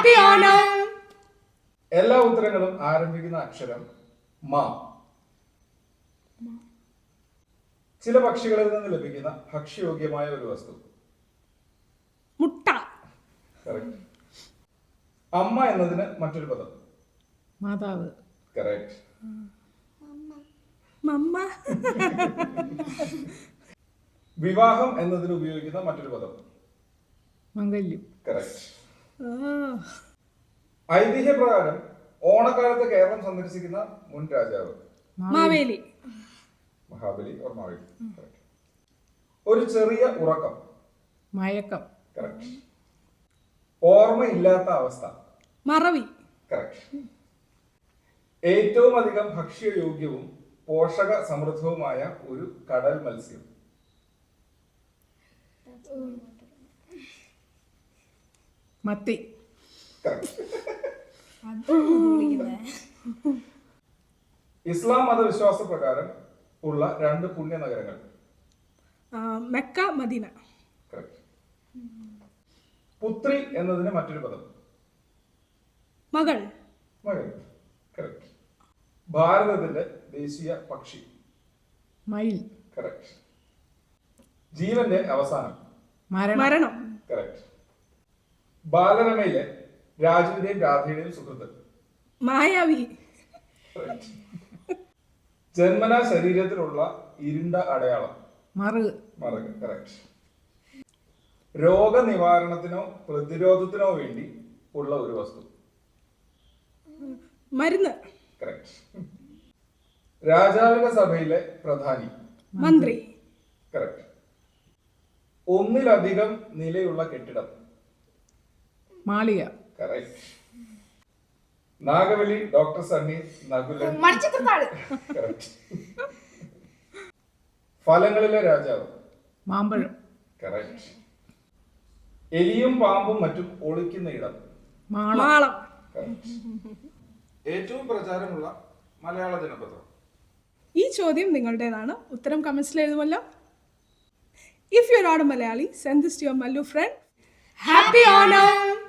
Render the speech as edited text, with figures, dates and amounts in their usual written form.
Happy Onam. എല്ലാ ഉത്തരങ്ങളും ആരംഭിക്കുന്ന അക്ഷരം മ. ചില പക്ഷികളിൽ നിന്ന് ലഭിക്കുന്ന ഭക്ഷ്യയോഗ്യമായ ഒരു വസ്തു. മുട്ട. കറക്റ്റ്. അമ്മ എന്നതിന് മറ്റൊരു പദം. മാതാവ്. കറക്റ്റ്. മമ്മ. വിവാഹം എന്നതിന് ഉപയോഗിക്കുന്ന മറ്റൊരു പദം. മംഗല്യം. കറക്റ്റ്. ഐതിഹ്യപ്രകാരം ഓണക്കാലത്ത് കേരളം സന്ദർശിക്കുന്ന മുൻ രാജാവ്. മാവേലി. മഹാബലി ഓർ മാവേലി. Correct. ഒരു ചെറിയ ഉറക്കം. മയക്കം. കറക്റ്റ്. ഓർമ്മയില്ലാത്ത അവസ്ഥ. മറവി. കറക്റ്റ്. ഏറ്റവും അധികം ഭക്ഷ്യയോഗ്യവും പോഷക സമൃദ്ധവുമായ ഒരു കടൽ മത്സ്യം. മത്തി. കറക്റ്റ്. ഇസ്ലാം മതവിശ്വാസ പ്രകാരം ഉള്ള രണ്ട് പുണ്യ നഗരങ്ങൾ. മെക്ക, മദീന. കറക്റ്റ്. പുത്രി എന്നതിന് മറ്റൊരു പദം. മകൾ. മകൾ. കറക്റ്റ്. ഭാരതത്തിന്റെ ദേശീയ പക്ഷി. മയിൽ. കറക്റ്റ്. ജീവന്റെ അവസാനം. മരണം. കറക്റ്റ്. ബാലരമയിലെ രാജുവിന്റെയും രാധയുടെയും സുഹൃത്ത്. മായാവി. Correct. ജന്മനാ ശരീരത്തിലുള്ള ഇരുണ്ട അടയാളം. മറുക്. മറുക്. കറക്റ്റ്. രോഗനിവാരണത്തിനോ പ്രതിരോധത്തിനോ വേണ്ടി ഉള്ള ഒരു വസ്തു. മരുന്ന്. കറക്റ്റ്. രാജാവിന്റെ സഭയിലെ പ്രധാനി. മന്ത്രി. കറക്റ്റ്. ഒന്നിലധികം നിലയുള്ള കെട്ടിടം. മാളിക. Correct. Nagavalli, doctor Sunny, Nakulan. Correct. ഫലങ്ങളിലെ രാജാവ്. മാമ്പഴം. കറക്റ്റ്. എലിയും പാമ്പും മറ്റും ഒളിക്കുന്ന ഇടം. മാളം. കറക്റ്റ്. ഏറ്റവും പ്രചാരമുള്ള മലയാള ജനപദം. ഈ ചോദ്യം നിങ്ങളുടേതാണ്. ഉത്തരം കമന്റ്സിൽ എഴുതുമല്ലോ. If you're not a Malayali, send this to your Mallu friend. Happy Onam!